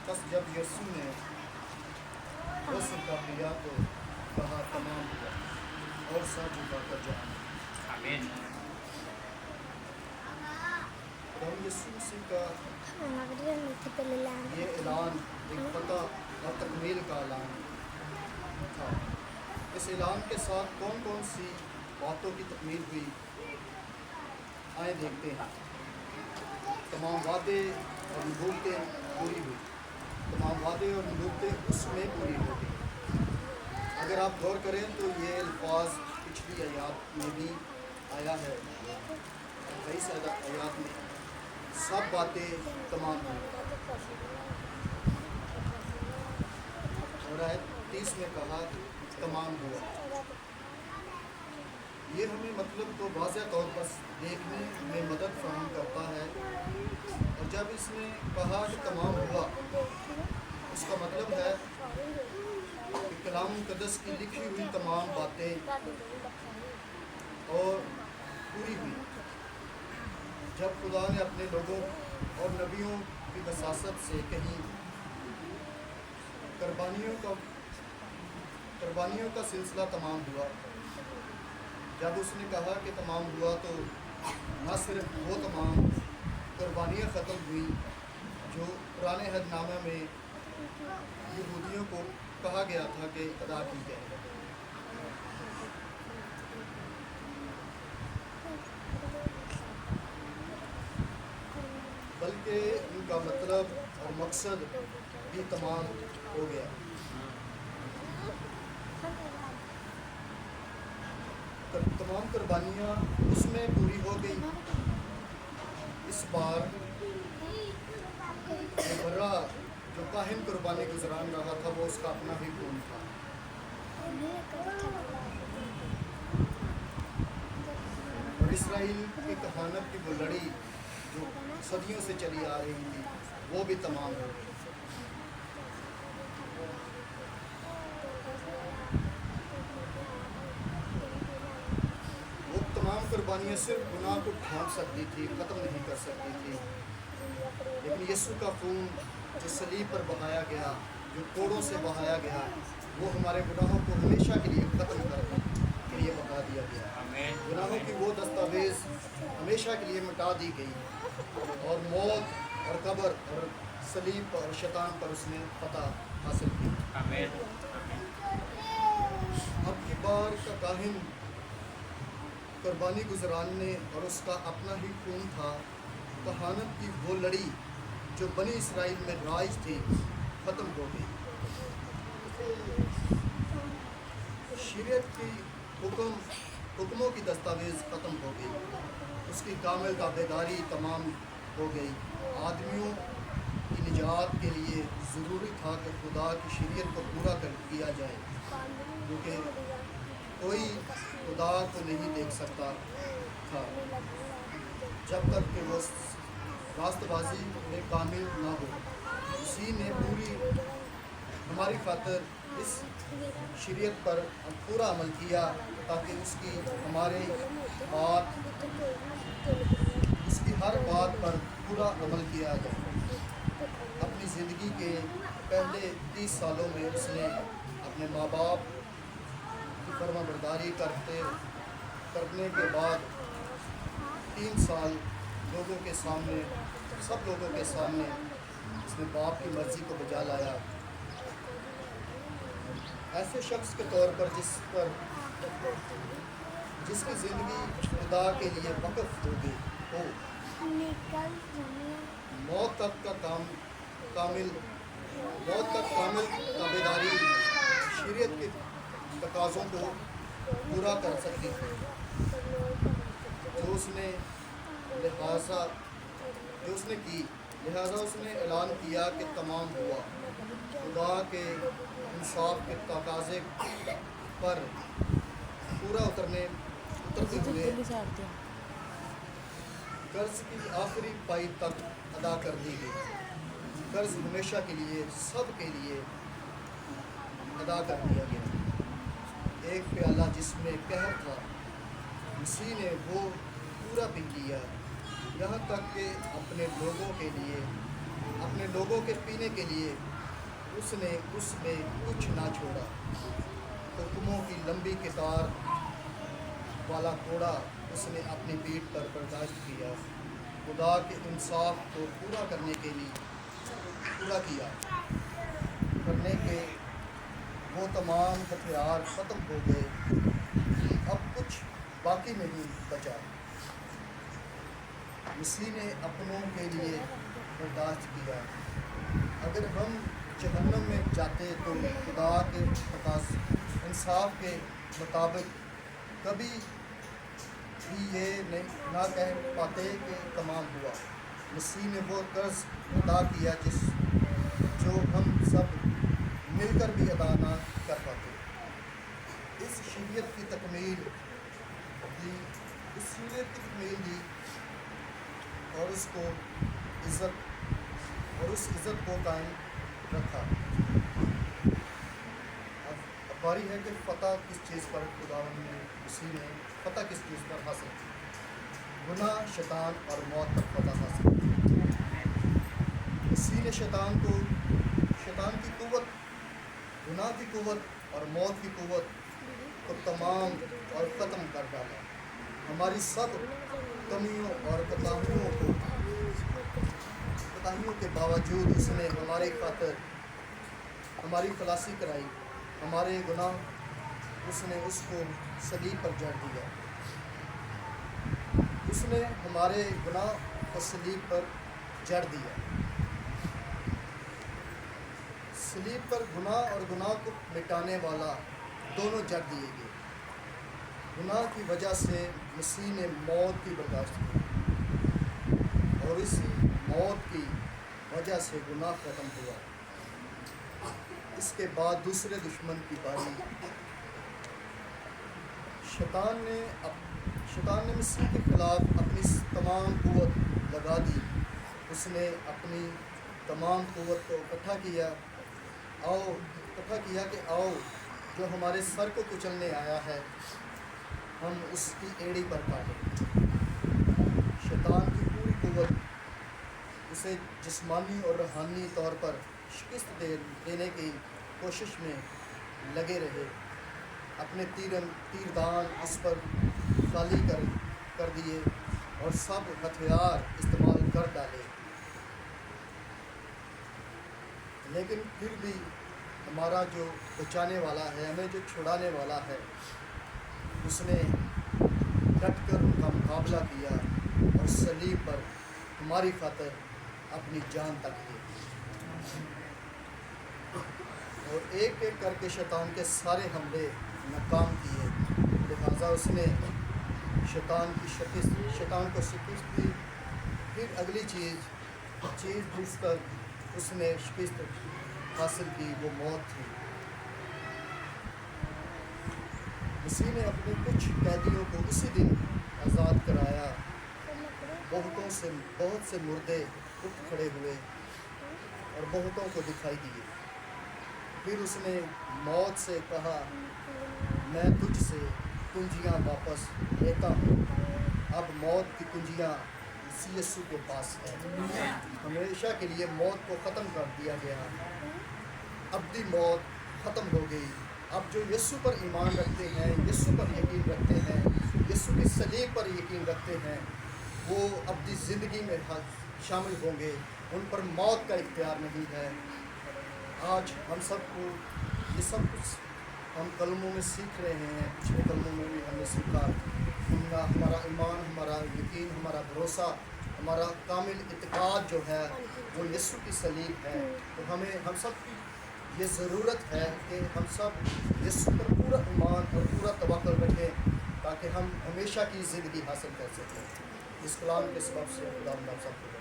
بس جب یسوع نے غسل کا لیا تو کہا تمام ہوا اور سر جھکا کر جان آمین ہم یسوع مسیح کا یہ اعلان ایک فتح اور تکمیل کا اعلان تھا۔ اس اعلان کے ساتھ کون کون سی باتوں کی تکمیل ہوئی آئیں دیکھتے ہیں۔ تمام وعدے اور نبوتیں پوری ہوئی، تمام وعدے اور نبوتیں اس میں پوری ہو گئی۔ اگر آپ غور کریں تو یہ الفاظ پچھلی آیات میں بھی آیا ہے، کئی سارے آیات میں سب باتیں تمام ہوئی، اور آیت 30 میں کہا تمام ہوا۔ یہ ہمیں مطلب کو واضح طور پر دیکھنے میں مدد فراہم کرتا ہے، اور جب اس نے کہا کہ تمام ہوا، اس کا مطلب ہے کہ کلام مقدس کی لکھی ہوئی تمام باتیں اور پوری ہوئی۔ جب خدا نے اپنے لوگوں اور نبیوں کی وساطت سے کہیں قربانیوں کا سلسلہ تمام ہوا، جب اس نے کہا کہ تمام ہوا تو نہ صرف وہ تمام قربانیاں ختم ہوئی جو پرانے عہد نامہ میں یہودیوں کو کہا گیا تھا کہ ادا کی جائے، بلکہ ان کا مطلب اور مقصد بھی تمام ہو گیا۔ تمام قربانیاں اس میں پوری ہو گئی۔ اس بار برا جو کاہن قربانی گزران رہا تھا وہ اس کا اپنا بھی خون تھا۔ اور اسرائیل کی کہانت کی وہ لڑی جو صدیوں سے چلی آ رہی تھی وہ بھی تمام ہو گئی۔ وہ تمام قربانیاں صرف گناہ کو ڈھانپ سکتی تھی، ختم نہیں کر سکتی تھی، لیکن یسوع کا خون جو صلیب پر بہایا گیا، جو کوڑوں سے بہایا گیا، وہ ہمارے گناہوں کو ہمیشہ کے لیے ختم کرنے کے لیے بتا دیا گیا۔ گناہوں کی وہ دستاویز ہمیشہ کے لیے مٹا دی گئی، اور موت اور قبر اور صلیب اور شیطان پر اس نے فتح حاصل کی۔ اب کی بار کا کاہن قربانی گزراننے اور اس کا اپنا ہی خون تھا، کہانت کی وہ لڑی جو بنی اسرائیل میں رائج تھی ختم ہو گئی۔ شریعت کی حکموں کی دستاویز ختم ہو گئی، اس کی کامل تابعداری تمام ہو گئی۔ آدمیوں کی نجات کے لیے ضروری تھا کہ خدا کی شریعت کو پورا کیا جائے، کیونکہ کوئی خدا کو نہیں دیکھ سکتا تھا جب تک کہ وہ راست بازی میں کامل نہ ہو۔ اسی نے ہماری خاطر اس شریعت پر پورا عمل کیا تاکہ اس کی ہر بات پر پورا عمل کیا جائے۔ اپنی زندگی کے پہلے 30 سالوں میں اس نے اپنے ماں باپ کی فرما برداری کرنے کے بعد 3 سال سب لوگوں کے سامنے اس نے باپ کی مرضی کو بجا لایا، ایسے شخص کے طور پر جس کی زندگی خدا کے لیے وقف ہو گئی ہو، موت تک کامل تابعداری شریعت کے تقاضوں کو پورا کر سکتی تھی، جو اس نے کی، لہٰذا اس نے اعلان کیا کہ تمام ہوا۔ خدا کے انصاف کے تقاضے پر پورا اترتے ہوئے قرض کی آخری پائی تک ادا کر دی گئی۔ قرض ہمیشہ کے لیے سب کے لیے ادا کر دیا گیا۔ ایک پیالہ جس میں قہر تھا، مسیح نے وہ پورا بھی کیا۔ یہاں تک کہ اپنے لوگوں کے پینے کے لیے اس نے اس میں کچھ نہ چھوڑا۔ حکموں کی لمبی قطار والا کوڑا اس نے اپنی پیٹھ پر برداشت کیا۔ خدا کے انصاف کو پورا کرنے کے وہ تمام ہتھیار ختم ہو گئے، اب کچھ باقی نہیں بچا۔ مسیح نے اپنوں کے لیے برداشت کیا۔ اگر ہم جہنم میں جاتے تو خدا کے انصاف کے مطابق کبھی بھی یہ نہ کہہ پاتے کہ تمام ہوا۔ مسیح نے وہ قرض ادا کیا جو ہم سب مل کر بھی ادا نہ کر پاتے۔ اس شریعت کی تکمیل دی اور اس عزت کو قائم رکھا۔ اب باری ہے کہ فتح کس چیز پر مسیح نے فتح کس چیز پر حاصل کی؟ گناہ، شیطان اور موت پر فتح حاصل کی۔ مسیح نے شیطان کی قوت، گناہ کی قوت اور موت کی قوت کو تمام اور ختم کر ڈالا۔ ہماری سب کمیوں اور کوتاہیوں کے باوجود اس نے ہماری خاطر ہماری خلاصی کرائی۔ ہمارے گناہ اس کو صلیب پر جڑ دیا۔ اس نے ہمارے گناہ کو صلیب پر جڑ دیا۔ صلیب پر گناہ اور گناہ کو مٹانے والا دونوں جڑ دیے گئے۔ گناہ کی وجہ سے مسیح نے موت کی برداشت کی اور اسی موت کی وجہ سے گناہ ختم ہوا۔ اس کے بعد دوسرے دشمن کی باری۔ شیطان نے مسیح کے خلاف اپنی تمام قوت لگا دی۔ اس نے اپنی تمام قوت کو اکٹھا کیا کہ آؤ جو ہمارے سر کو کچلنے آیا ہے ہم اس کی ایڑی پر کاٹیں۔ شیطان کی پوری قوت اسے جسمانی اور روحانی طور پر شکست دینے کی کوشش میں لگے رہے۔ اپنے تیردان اس پر خالی کر دیے اور سب ہتھیار استعمال کر ڈالے، لیکن پھر بھی ہمارا جو بچانے والا ہے، ہمیں جو چھڑانے والا ہے، اس نے ڈٹ کر ان کا مقابلہ کیا اور صلیب پر ہماری خاطر اپنی جان تک دی اور ایک ایک کر کے شیطان کے سارے حملے ناکام کیے۔ لہٰذا اس نے شیطان کو شکست دی۔ پھر اگلی چیز جس پر اس نے شکست حاصل کی وہ موت تھی۔ مسیح نے اپنے کچھ قیدیوں کو اسی دن آزاد کرایا۔ بہت سے مردے اٹھ کھڑے ہوئے اور بہتوں کو دکھائی دیے۔ پھر اس نے موت سے کہا، میں تجھ سے کنجیاں واپس لیتا ہوں۔ اب موت کی کنجیاں یسوع کے پاس ہے۔ ہمیشہ کے لیے موت کو ختم کر دیا گیا۔ ابدی موت ختم ہو گئی۔ اب جو یسوع پر ایمان رکھتے ہیں، یسوع پر یقین رکھتے ہیں، یسوع کی صلیب پر یقین رکھتے ہیں، وہ ابدی زندگی میں شامل ہوں گے۔ ان پر موت کا اختیار نہیں ہے۔ آج ہم سب کو یہ سب کچھ ہم کلموں میں سیکھ رہے ہیں۔ پچھلے کلموں میں بھی ہم نے سیکھا ہمارا ایمان، ہمارا یقین، ہمارا بھروسہ، ہمارا کامل اعتقاد جو ہے وہ یسوع کی صلیب ہے۔ تو ہم سب کی یہ ضرورت ہے کہ ہم سب یسوع پر پورا ایمان اور پورا توکل رکھیں تاکہ ہم ہمیشہ کی زندگی حاصل کر سکیں۔ اس کلام کے سبب سے خدا ہم سب کو